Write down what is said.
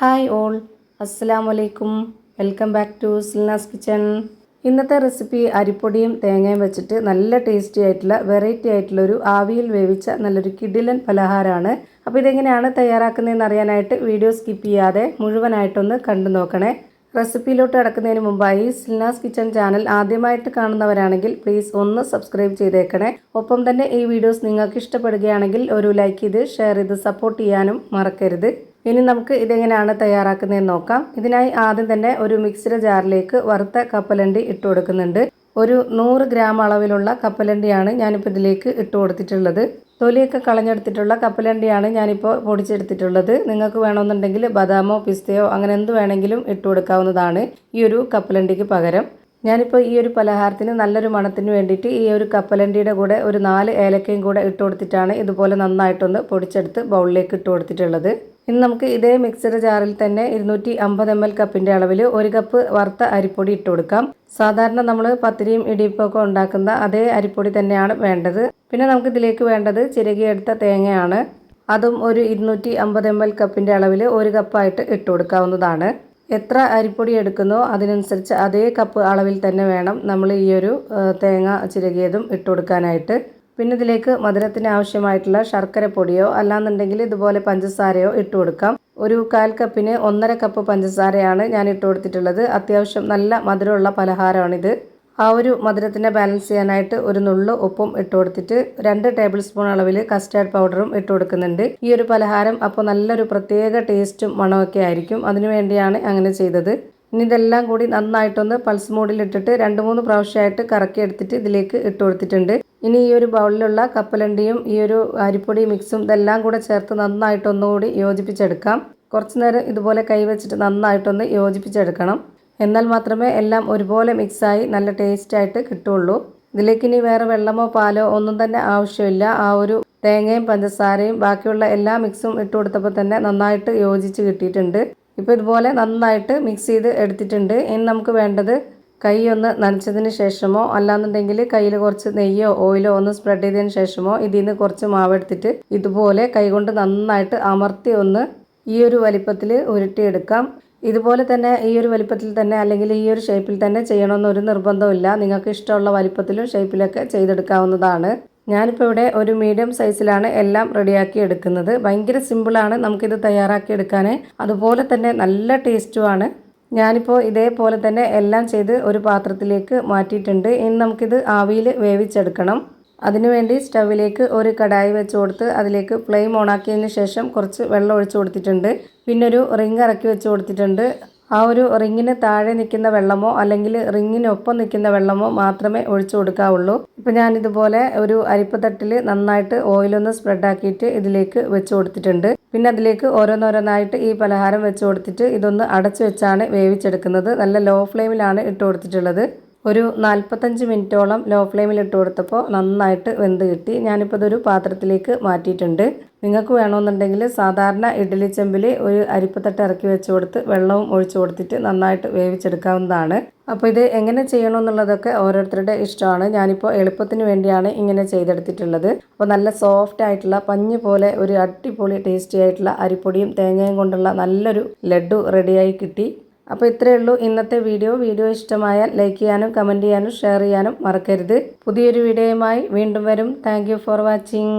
Hi all, അസ്സലാമു അലൈക്കും. Welcome back to Silna's kitchen. ഇന്നത്തെ റെസിപ്പി അരിപ്പൊടിയും തേങ്ങയും വെച്ചിട്ട് നല്ല ടേസ്റ്റി ആയിട്ടുള്ള വെറൈറ്റി ആയിട്ടുള്ളൊരു ആവിയിൽ വേവിച്ച നല്ലൊരു കിടിലൻ പലഹാരമാണ്. അപ്പോൾ ഇതെങ്ങനെയാണ് തയ്യാറാക്കുന്നതെന്ന് അറിയാനായിട്ട് വീഡിയോ സ്കിപ്പ് ചെയ്യാതെ മുഴുവനായിട്ടൊന്ന് കണ്ടു നോക്കണേ. റെസിപ്പിയിലോട്ട് കിടക്കുന്നതിന് മുമ്പായി സിൽനാസ് കിച്ചൺ ചാനൽ ആദ്യമായിട്ട് കാണുന്നവരാണെങ്കിൽ പ്ലീസ് ഒന്ന് സബ്സ്ക്രൈബ് ചെയ്തേക്കണേ. ഒപ്പം തന്നെ ഈ വീഡിയോസ് നിങ്ങൾക്ക് ഇഷ്ടപ്പെടുകയാണെങ്കിൽ ഒരു ലൈക്ക് ചെയ്ത് ഷെയർ ചെയ്ത് സപ്പോർട്ട് ചെയ്യാനും മറക്കരുത്. ഇനി നമുക്ക് ഇതെങ്ങനെയാണ് തയ്യാറാക്കുന്നതെന്ന് നോക്കാം. ഇതിനായി ആദ്യം തന്നെ ഒരു മിക്സിയുടെ ജാറിലേക്ക് വറുത്ത കപ്പലണ്ടി ഇട്ട് കൊടുക്കുന്നുണ്ട്. ഒരു 100 ഗ്രാം അളവിലുള്ള കപ്പലണ്ടിയാണ് ഞാനിപ്പോൾ ഇതിലേക്ക് ഇട്ട് കൊടുത്തിട്ടുള്ളത്. തൊലിയൊക്കെ കളഞ്ഞെടുത്തിട്ടുള്ള കപ്പലണ്ടിയാണ് ഞാനിപ്പോൾ പൊടിച്ചെടുത്തിട്ടുള്ളത്. നിങ്ങൾക്ക് വേണമെന്നുണ്ടെങ്കിൽ ബദാമോ പിസ്തയോ അങ്ങനെ എന്ത് വേണമെങ്കിലും ഇട്ട് കൊടുക്കാവുന്നതാണ് ഈ ഒരു കപ്പലണ്ടിക്ക് പകരം. ഞാനിപ്പോൾ ഈ ഒരു പലഹാരത്തിന് നല്ലൊരു മണത്തിന് വേണ്ടിയിട്ട് ഈ ഒരു കപ്പലണ്ടിയുടെ കൂടെ ഒരു 4 ഏലക്കയും കൂടെ ഇട്ട് കൊടുത്തിട്ടാണ് ഇതുപോലെ നന്നായിട്ടൊന്ന് പൊടിച്ചെടുത്ത് ബൗളിലേക്ക് ഇട്ട് കൊടുത്തിട്ടുള്ളത്. ഇനി നമുക്ക് ഇതേ മിക്സർ ജാറിൽ തന്നെ 250 ml കപ്പിൻ്റെ അളവിൽ 1 കപ്പ് വറുത്ത അരിപ്പൊടി ഇട്ട് കൊടുക്കാം. സാധാരണ നമ്മൾ പത്തിരിയും ഇടിയപ്പമൊക്കെ ഉണ്ടാക്കുന്ന അതേ അരിപ്പൊടി തന്നെയാണ് വേണ്ടത്. പിന്നെ നമുക്ക് ഇതിലേക്ക് വേണ്ടത് ചിരകിയെടുത്ത തേങ്ങയാണ്. അതും ഒരു 250 ml കപ്പിൻ്റെ അളവിൽ 1 കപ്പായിട്ട് ഇട്ട് കൊടുക്കാവുന്നതാണ്. എത്ര അരിപ്പൊടി എടുക്കുന്നോ അതിനനുസരിച്ച് അതേ കപ്പ് അളവിൽ തന്നെ വേണം നമ്മൾ ഈ ഒരു തേങ്ങ ചിരകിയതും ഇട്ട് കൊടുക്കാനായിട്ട്. പിന്നെ ഇതിലേക്ക് മധുരത്തിന് ആവശ്യമായിട്ടുള്ള ശർക്കര പൊടിയോ അല്ലാന്നുണ്ടെങ്കിൽ ഇതുപോലെ പഞ്ചസാരയോ ഇട്ട് കൊടുക്കാം. ഒരു 1/4 കപ്പിന് 1.5 കപ്പ് പഞ്ചസാരയാണ് ഞാൻ ഇട്ട് കൊടുത്തിട്ടുള്ളത്. അത്യാവശ്യം നല്ല മധുരമുള്ള പലഹാരമാണിത്. ആ ഒരു മധുരത്തിനെ ബാലൻസ് ചെയ്യാനായിട്ട് ഒരു നുള്ളു ഉപ്പും ഇട്ട് കൊടുത്തിട്ട് 2 ടേബിൾ സ്പൂൺ അളവിൽ കസ്റ്റാർഡ് പൗഡറും ഇട്ട് കൊടുക്കുന്നുണ്ട്. ഈ ഒരു പലഹാരം അപ്പോൾ നല്ലൊരു പ്രത്യേക ടേസ്റ്റും മണമൊക്കെ ആയിരിക്കും. അതിനു വേണ്ടിയാണ് അങ്ങനെ ചെയ്തത്. ഇനി ഇതെല്ലാം കൂടി നന്നായിട്ടൊന്ന് പൾസ് മോഡിലിട്ടിട്ട് 2-3 പ്രാവശ്യമായിട്ട് കറക്കി എടുത്തിട്ട് ഇതിലേക്ക് ഇട്ട് കൊടുത്തിട്ടുണ്ട്. ഇനി ഈ ഒരു ബൗളിലുള്ള കപ്പലണ്ടിയും ഈ ഒരു അരിപ്പൊടി മിക്സും ഇതെല്ലാം കൂടെ ചേർത്ത് നന്നായിട്ടൊന്നുകൂടി യോജിപ്പിച്ചെടുക്കാം. കുറച്ച് നേരം ഇതുപോലെ കൈവച്ചിട്ട് നന്നായിട്ടൊന്ന് യോജിപ്പിച്ചെടുക്കണം. എന്നാൽ മാത്രമേ എല്ലാം ഒരുപോലെ മിക്സായി നല്ല ടേസ്റ്റായിട്ട് കിട്ടുള്ളൂ. ഇതിലേക്ക് ഇനി വേറെ വെള്ളമോ പാലോ ഒന്നും തന്നെ ആവശ്യമില്ല. ആ ഒരു തേങ്ങയും പഞ്ചസാരയും ബാക്കിയുള്ള എല്ലാ മിക്സും ഇട്ട് കൊടുത്തപ്പോൾ തന്നെ നന്നായിട്ട് യോജിച്ച് കിട്ടിയിട്ടുണ്ട്. ഇപ്പോൾ ഇതുപോലെ നന്നായിട്ട് മിക്സ് ചെയ്ത് എടുത്തിട്ടുണ്ട്. ഇനി നമുക്ക് വേണ്ടത് കൈ ഒന്ന് നനച്ചതിന് ശേഷമോ അല്ലാന്നുണ്ടെങ്കിൽ കയ്യിൽ കുറച്ച് നെയ്യോ ഓയിലോ ഒന്ന് സ്പ്രെഡ് ചെയ്തതിന് ശേഷമോ ഇതിൽ നിന്ന് കുറച്ച് മാവെടുത്തിട്ട് ഇതുപോലെ കൈകൊണ്ട് നന്നായിട്ട് അമർത്തി ഒന്ന് ഈ ഒരു വലിപ്പത്തിൽ ഉരുട്ടിയെടുക്കാം. ഇതുപോലെ തന്നെ ഈ ഒരു വലിപ്പത്തിൽ തന്നെ അല്ലെങ്കിൽ ഈ ഒരു ഷേപ്പിൽ തന്നെ ചെയ്യണമെന്നൊരു നിർബന്ധമില്ല. നിങ്ങൾക്ക് ഇഷ്ടമുള്ള വലിപ്പത്തിലും ഷേപ്പിലൊക്കെ ചെയ്തെടുക്കാവുന്നതാണ്. ഞാനിപ്പോൾ ഇവിടെ ഒരു മീഡിയം സൈസിലാണ് എല്ലാം റെഡിയാക്കി എടുക്കുന്നത്. ഭയങ്കര സിമ്പിളാണ് നമുക്കിത് തയ്യാറാക്കി എടുക്കാൻ. അതുപോലെ തന്നെ നല്ല ടേസ്റ്റുമാണ്. ഞാനിപ്പോൾ ഇതേപോലെ തന്നെ എല്ലാം ചെയ്ത് ഒരു പാത്രത്തിലേക്ക് മാറ്റിയിട്ടുണ്ട്. ഇനി നമുക്കിത് ആവിയിൽ വേവിച്ചെടുക്കണം. അതിനുവേണ്ടി സ്റ്റൗവിലേക്ക് ഒരു കടായി വെച്ച് കൊടുത്ത് അതിലേക്ക് ഫ്ലെയിം ഓണാക്കിയതിന് ശേഷം കുറച്ച് വെള്ളം ഒഴിച്ചു കൊടുത്തിട്ടുണ്ട്. പിന്നെ ഒരു റിങ് ഇറക്കി വെച്ച് കൊടുത്തിട്ടുണ്ട്. ആ ഒരു റിങ്ങിന് താഴെ നിൽക്കുന്ന വെള്ളമോ അല്ലെങ്കിൽ റിങ്ങിനൊപ്പം നിൽക്കുന്ന വെള്ളമോ മാത്രമേ ഒഴിച്ചു കൊടുക്കാവുള്ളൂ. ഇപ്പം ഞാനിതുപോലെ ഒരു അരിപ്പ തട്ടിൽ നന്നായിട്ട് ഓയിലൊന്ന് സ്പ്രെഡാക്കിയിട്ട് ഇതിലേക്ക് വെച്ച് കൊടുത്തിട്ടുണ്ട്. പിന്നെ അതിലേക്ക് ഓരോന്നോരോന്നായിട്ട് ഈ പലഹാരം വെച്ച് കൊടുത്തിട്ട് ഇതൊന്ന് അടച്ചു വെച്ചാണ് വേവിച്ചെടുക്കുന്നത്. നല്ല ലോ ഫ്ലെയിമിലാണ് ഇട്ട് കൊടുത്തിട്ടുള്ളത്. ഒരു 45 മിനിറ്റോളം ലോ ഫ്ലെയിമിൽ ഇട്ട് കൊടുത്തപ്പോൾ നന്നായിട്ട് വെന്ത് കിട്ടി. ഞാനിപ്പോൾ ഇതൊരു പാത്രത്തിലേക്ക് മാറ്റിയിട്ടുണ്ട്. നിങ്ങൾക്ക് വേണമെന്നുണ്ടെങ്കിൽ സാധാരണ ഇഡ്ഡലി ചെമ്പിൽ ഒരു അരിപ്പത്തട്ട് ഇറക്കി വെച്ച് കൊടുത്ത് വെള്ളവും ഒഴിച്ചു കൊടുത്തിട്ട് നന്നായിട്ട് വേവിച്ചെടുക്കാവുന്നതാണ്. അപ്പോൾ ഇത് എങ്ങനെ ചെയ്യണമെന്നുള്ളതൊക്കെ ഓരോരുത്തരുടെ ഇഷ്ടമാണ്. ഞാനിപ്പോൾ എളുപ്പത്തിന് വേണ്ടിയാണ് ഇങ്ങനെ ചെയ്തെടുത്തിട്ടുള്ളത്. അപ്പോൾ നല്ല സോഫ്റ്റ് ആയിട്ടുള്ള പഞ്ഞ് പോലെ ഒരു അടിപൊളി ടേസ്റ്റി ആയിട്ടുള്ള അരിപ്പൊടിയും തേങ്ങയും കൊണ്ടുള്ള നല്ലൊരു ലഡു റെഡിയായി കിട്ടി. അപ്പോൾ ഇത്രയേ ഉള്ളൂ ഇന്നത്തെ വീഡിയോ ഇഷ്ടമായാൽ ലൈക്ക് ചെയ്യാനും കമൻറ്റ് ചെയ്യാനും ഷെയർ ചെയ്യാനും മറക്കരുത്. പുതിയൊരു വീഡിയോയുമായി വീണ്ടും വരും. Thank you for watching.